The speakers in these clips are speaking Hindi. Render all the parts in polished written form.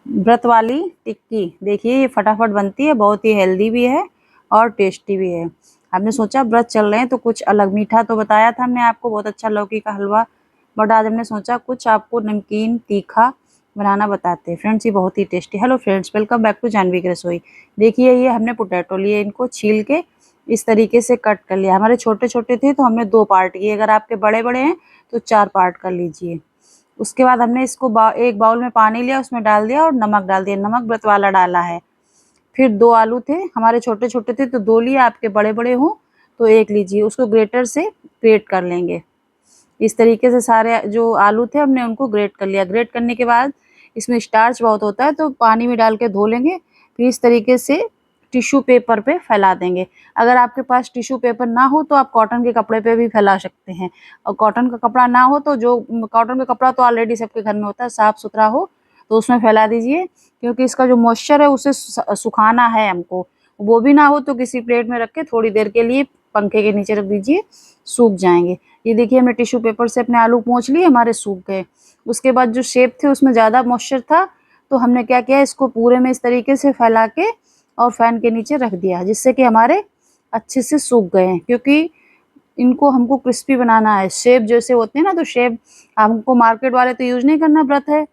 व्रत वाली टिक्की देखिए, ये फटाफट बनती है, बहुत ही हेल्दी भी है और टेस्टी भी है। हमने सोचा व्रत चल रहे हैं तो कुछ अलग, मीठा तो बताया था हमने आपको, बहुत अच्छा लौकी का हलवा, बट आज हमने सोचा कुछ आपको नमकीन तीखा बनाना बताते हैं। फ्रेंड्स ये बहुत ही tasty. Hello friends, welcome back to Janvi की रसोई। देखिए ये हमने पोटैटो लिए, इनको छील के इस तरीके से कट कर लिया। हमारे छोटे छोटे थे तो हमने 2 पार्ट किए, अगर आपके बड़े बड़े हैं तो 4 पार्ट कर लीजिए। उसके बाद हमने इसको एक बाउल में पानी लिया, उसमें डाल दिया और नमक डाल दिया, नमक व्रत वाला डाला है। फिर 2 आलू थे, हमारे छोटे छोटे थे तो 2 लिए, आपके बड़े बड़े हों तो 1 लीजिए। उसको ग्रेटर से ग्रेट कर लेंगे। इस तरीके से सारे जो आलू थे हमने उनको ग्रेट कर लिया। ग्रेट करने के बाद इसमें स्टार्च बहुत होता है तो पानी में डाल के धो लेंगे। फिर इस तरीके से टिश्यू पेपर पे फैला देंगे। अगर आपके पास टिश्यू पेपर ना हो तो आप कॉटन के कपड़े पे भी फैला सकते हैं, और कॉटन का कपड़ा ना हो तो जो कॉटन का कपड़ा तो ऑलरेडी सबके घर में होता है, साफ सुथरा हो तो उसमें फैला दीजिए, क्योंकि इसका जो मॉइस्चर है उसे सुखाना है हमको। वो भी ना हो तो किसी प्लेट में रख के थोड़ी देर के लिए पंखे के नीचे रख दीजिए, सूख जाएंगे। ये देखिए हमने टिश्यू पेपर से अपने आलू पोंछ लिए, हमारे सूख गए। उसके बाद जो शेप थे उसमें ज़्यादा मॉइस्चर था तो हमने क्या किया, इसको पूरे में इस तरीके से फैला के और फैन के नीचे रख दिया, जिससे कि हमारे अच्छे से सूख गए हैं। क्योंकि इनको हमको क्रिस्पी बनाना है, शेप जैसे होते हैं ना, तो शेप हमको मार्केट वाले तो यूज़ नहीं करना, व्रत है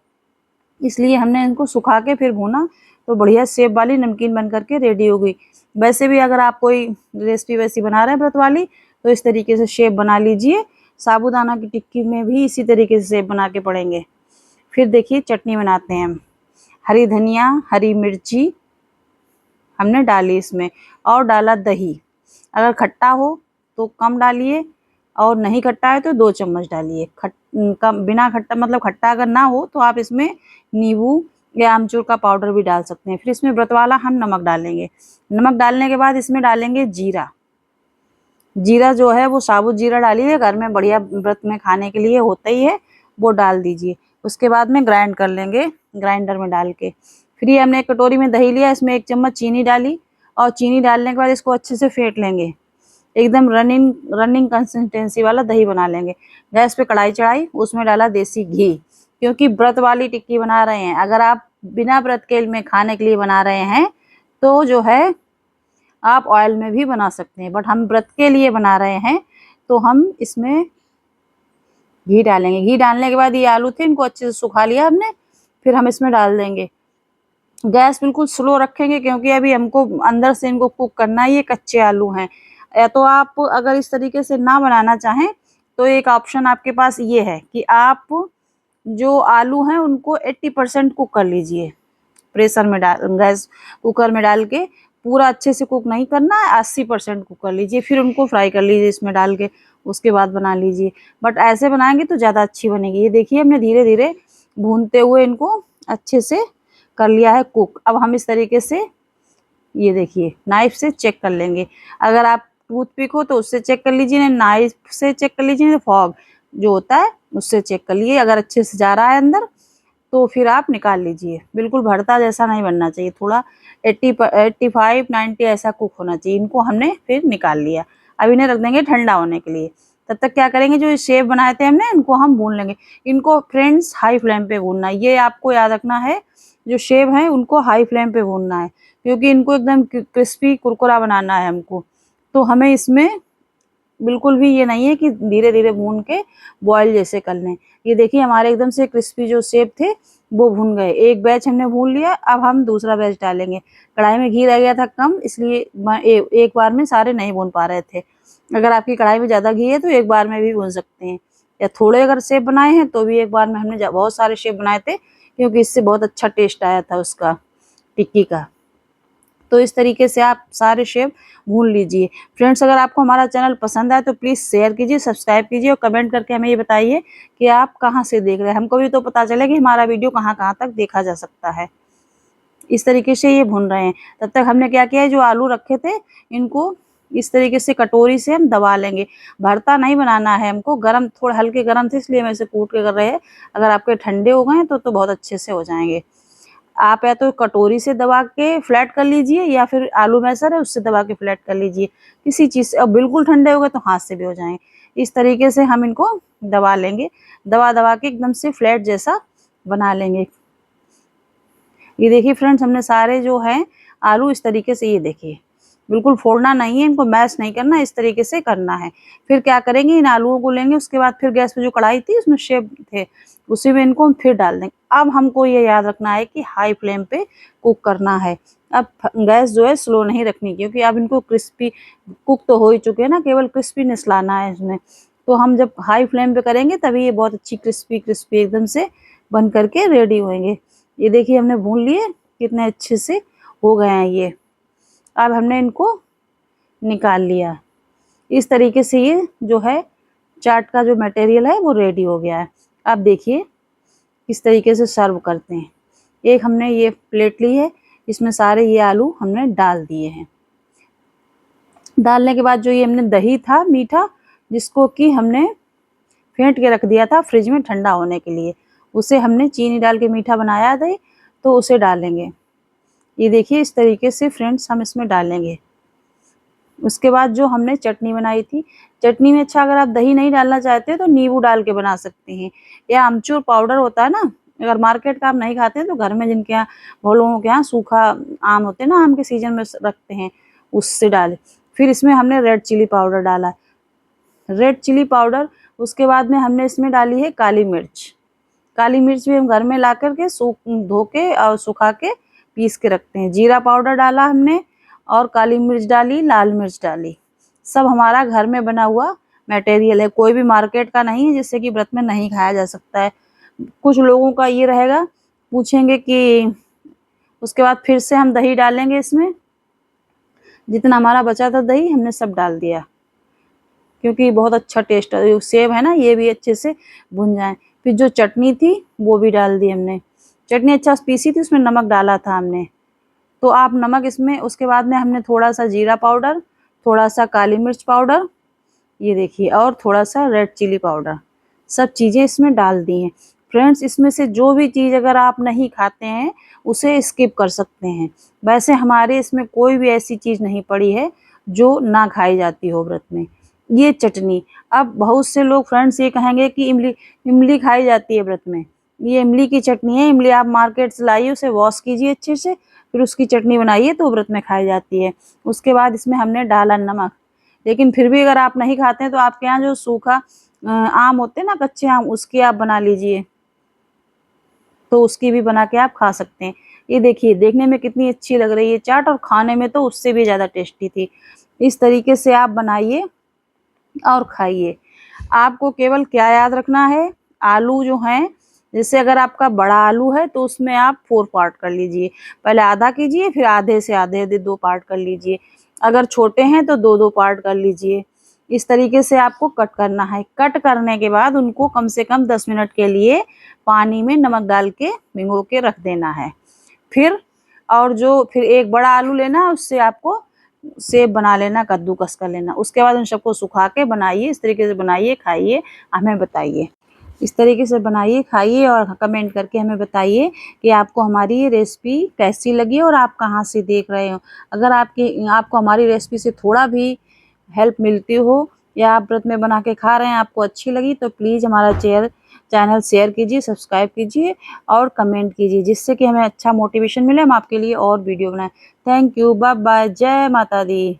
इसलिए हमने इनको सुखा के फिर भूना, तो बढ़िया शेप वाली नमकीन बन करके रेडी हो गई। वैसे भी अगर आप कोई रेसिपी वैसी बना रहे हैं व्रत वाली तो इस तरीके से शेप बना लीजिए। साबूदाना की टिक्की में भी इसी तरीके से शेप बना के पड़ेंगे। फिर देखिए चटनी बनाते हैं हम। हरी धनिया, हरी मिर्ची हमने डाली इसमें, और डाला दही। अगर खट्टा हो तो कम डालिए, और नहीं खट्टा है तो 2 चम्मच डालिए। कम बिना खट्टा मतलब खट्टा अगर ना हो तो आप इसमें नींबू या आमचूर का पाउडर भी डाल सकते हैं। फिर इसमें व्रत वाला हम नमक डालेंगे। नमक डालने के बाद इसमें डालेंगे जीरा। जीरा जो है वो साबुत जीरा डालिए, घर में बढ़िया व्रत में खाने के लिए होता ही है, वो डाल दीजिए। उसके बाद में ग्राइंड कर लेंगे ग्राइंडर में डाल के। फिर ये हमने एक कटोरी में दही लिया, इसमें 1 चम्मच चीनी डाली, और चीनी डालने के बाद इसको अच्छे से फेंट लेंगे। एकदम रनिंग रनिंग कंसिस्टेंसी वाला दही बना लेंगे। गैस पे कढ़ाई चढ़ाई, उसमें डाला देसी घी, क्योंकि व्रत वाली टिक्की बना रहे हैं। अगर आप बिना व्रत के में खाने के लिए बना रहे हैं तो जो है आप ऑयल में भी बना सकते हैं, बट हम व्रत के लिए बना रहे हैं तो हम इसमें घी डालेंगे। घी डालने के बाद ये आलू थे, इनको अच्छे से सुखा लिया हमने, फिर हम इसमें डाल देंगे। गैस बिल्कुल स्लो रखेंगे, क्योंकि अभी हमको अंदर से इनको कुक करना है, ये कच्चे आलू हैं। या तो आप अगर इस तरीके से ना बनाना चाहें तो एक ऑप्शन आपके पास ये है कि आप जो आलू हैं उनको 80% कुक कर लीजिए। प्रेशर में डाल गैस कुकर में डाल के पूरा अच्छे से कुक नहीं करना है, 80% कुक कर लीजिए, फिर उनको फ्राई कर लीजिए इसमें डाल के, उसके बाद बना लीजिए। बट ऐसे बनाएंगे तो ज़्यादा अच्छी बनेगी। ये देखिए हमने धीरे धीरे भूनते हुए इनको अच्छे से कर लिया है कुक। अब हम इस तरीके से ये देखिए नाइफ से चेक कर लेंगे। अगर आप टूथपिक हो तो उससे चेक कर लीजिए, नहीं नाइफ से चेक कर लीजिए, नहीं फॉग जो होता है उससे चेक कर लीजिए। अगर अच्छे से जा रहा है अंदर तो फिर आप निकाल लीजिए। बिल्कुल भरता जैसा नहीं बनना चाहिए, थोड़ा 85-90 ऐसा कुक होना चाहिए। इनको हमने फिर निकाल लिया। अब इन्हें रख देंगे ठंडा होने के लिए। तब तक क्या करेंगे, जो शेप बनाए थे हमने इनको हम भून लेंगे। इनको फ्रेंड्स हाई फ्लेम पे भूनना है, ये आपको याद रखना है। जो शेप है उनको हाई फ्लेम पे भूनना है, क्योंकि इनको एकदम क्रिस्पी कुरकुरा बनाना है हमको। तो हमें इसमें बिल्कुल भी ये नहीं है कि धीरे धीरे भून के बॉयल जैसे कर लें। ये देखिए हमारे एकदम से क्रिस्पी जो शेप थे वो भून गए। एक बैच हमने भून लिया, अब हम दूसरा बैच डालेंगे। कढ़ाई में घी रह गया था कम, इसलिए एक बार में सारे नहीं भून पा रहे थे। अगर आपकी कढ़ाई में ज़्यादा घी है तो एक बार में भी भून सकते हैं, या थोड़े अगर शेप बनाए हैं तो भी एक बार में। हमने बहुत सारे शेप बनाए थे क्योंकि इससे बहुत अच्छा टेस्ट आया था उसका, टिक्की का। तो इस तरीके से आप सारे शेप भून लीजिए। फ्रेंड्स अगर आपको हमारा चैनल पसंद आए तो प्लीज़ शेयर कीजिए, सब्सक्राइब कीजिए, और कमेंट करके हमें ये बताइए कि आप कहाँ से देख रहे हैं। हमको भी तो पता चले कि हमारा वीडियो कहाँ कहाँ तक देखा जा सकता है। इस तरीके से ये भून रहे हैं। तब तक हमने क्या किया है, जो आलू रखे थे इनको इस तरीके से कटोरी से हम दबा लेंगे। भरता नहीं बनाना है हमको, गरम थोड़े हल्के गरम थे इसलिए हम ऐसे कूट के कर रहे हैं। अगर आपके ठंडे हो गए तो बहुत अच्छे से हो जाएंगे। आप या तो कटोरी से दबा के फ्लैट कर लीजिए, या फिर आलू मैसर है उससे दबा के फ्लैट कर लीजिए, किसी चीज़ से। अब बिल्कुल ठंडे हो गए तो हाथ से भी हो जाएंगे। इस तरीके से हम इनको दबा लेंगे, दबा दबा के एकदम से फ्लैट जैसा बना लेंगे। ये देखिए फ्रेंड्स, हमने सारे जो है आलू इस तरीके से, ये देखिए बिल्कुल फोड़ना नहीं है, इनको मैश नहीं करना, इस तरीके से करना है। फिर क्या करेंगे, इन आलूओं को लेंगे, उसके बाद फिर गैस पे जो कढ़ाई थी उसमें शेप थे, उसी में इनको हम फिर डाल देंगे। अब हमको ये याद रखना है कि हाई फ्लेम पे कुक करना है। अब गैस जो है स्लो नहीं रखनी, क्योंकि अब इनको क्रिस्पी कुक तो हो ही चुके हैं ना, केवल क्रिस्पीनेस लाना है इसमें। तो हम जब हाई फ्लेम पे करेंगे तभी ये बहुत अच्छी क्रिस्पी क्रिस्पी एकदम से बन करके रेडी होंगे। ये देखिए हमने भून लिए, कितने अच्छे से हो गए हैं ये। अब हमने इनको निकाल लिया। इस तरीके से ये जो है चाट का जो मटेरियल है वो रेडी हो गया है। अब देखिए किस तरीके से सर्व करते हैं। एक हमने ये प्लेट ली है, इसमें सारे ये आलू हमने डाल दिए हैं। डालने के बाद जो ये हमने दही था मीठा, जिसको कि हमने फेंट के रख दिया था फ्रिज में ठंडा होने के लिए, उसे हमने चीनी डाल के मीठा बनाया दही, तो उसे डालेंगे। ये देखिए इस तरीके से फ्रेंड्स हम इसमें डालेंगे। उसके बाद जो हमने चटनी बनाई थी, चटनी में अच्छा अगर आप दही नहीं डालना चाहते तो नींबू डाल के बना सकते हैं, या आमचूर पाउडर होता है ना, अगर मार्केट का आप नहीं खाते हैं तो घर में जिनके यहाँ, बहुत लोगों के यहाँ सूखा आम होते हैं ना, आम के सीजन में रखते हैं, उससे डालें। फिर इसमें हमने रेड चिली पाउडर डाला, रेड चिली पाउडर। उसके बाद में हमने इसमें डाली है काली मिर्च। काली मिर्च भी हम घर में ला करके धो के और सुखा के पीस के रखते हैं। जीरा पाउडर डाला हमने, और काली मिर्च डाली, लाल मिर्च डाली। सब हमारा घर में बना हुआ मटेरियल है, कोई भी मार्केट का नहीं है, जिससे कि व्रत में नहीं खाया जा सकता है। कुछ लोगों का ये रहेगा, पूछेंगे कि उसके बाद फिर से हम दही डालेंगे इसमें। जितना हमारा बचा था दही हमने सब डाल दिया, क्योंकि बहुत अच्छा टेस्ट है। सेब है ना, ये भी अच्छे से भुन जाए। फिर जो चटनी थी वो भी डाल दी हमने। चटनी अच्छा पीसी थी, उसमें नमक डाला था हमने, तो आप नमक इसमें, उसके बाद में हमने थोड़ा सा जीरा पाउडर, थोड़ा सा काली मिर्च पाउडर, ये देखिए, और थोड़ा सा रेड चिली पाउडर, सब चीज़ें इसमें डाल दी हैं। फ्रेंड्स, इसमें से जो भी चीज़ अगर आप नहीं खाते हैं उसे स्किप कर सकते हैं। वैसे हमारे इसमें कोई भी ऐसी चीज़ नहीं पड़ी है जो ना खाई जाती हो व्रत में। ये चटनी, अब बहुत से लोग फ्रेंड्स ये कहेंगे कि इमली इमली खाई जाती है व्रत में। ये इमली की चटनी है, इमली आप मार्केट से लाइए, उसे वॉश कीजिए अच्छे से, फिर उसकी चटनी बनाइए तो व्रत में खाई जाती है। उसके बाद इसमें हमने डाला नमक। लेकिन फिर भी अगर आप नहीं खाते हैं तो आपके यहाँ जो सूखा आम होते हैं ना, कच्चे आम, उसकी आप बना लीजिए, तो उसकी भी बना के आप खा सकते हैं। ये देखिए देखने में कितनी अच्छी लग रही है चाट, और खाने में तो उससे भी ज़्यादा टेस्टी थी। इस तरीके से आप बनाइए और खाइए। आपको केवल क्या याद रखना है, आलू जो हैं, जैसे अगर आपका बड़ा आलू है तो उसमें आप 4 पार्ट कर लीजिए, पहले आधा कीजिए, फिर आधे से आधे 2 पार्ट कर लीजिए। अगर छोटे हैं तो 2-2 पार्ट कर लीजिए। इस तरीके से आपको कट करना है। कट करने के बाद उनको कम से कम 10 मिनट के लिए पानी में नमक डाल के भिगो के रख देना है। फिर फिर एक बड़ा आलू लेना है, उससे आपको सेब बना लेना, कद्दूकस कर लेना। उसके बाद उन सबको सुखा के बनाइए, इस तरीके से बनाइए, खाइए, हमें बताइए। इस तरीके से बनाइए, खाइए, और कमेंट करके हमें बताइए कि आपको हमारी ये रेसिपी कैसी लगी और आप कहाँ से देख रहे हो। अगर आपको हमारी रेसिपी से थोड़ा भी हेल्प मिलती हो, या आप व्रत में बना के खा रहे हैं, आपको अच्छी लगी, तो प्लीज़ हमारा चैनल शेयर कीजिए, सब्सक्राइब कीजिए और कमेंट कीजिए, जिससे कि हमें अच्छा मोटिवेशन मिले, हम आपके लिए और वीडियो बनाएं। थैंक यू, बाय बाय, जय माता दी।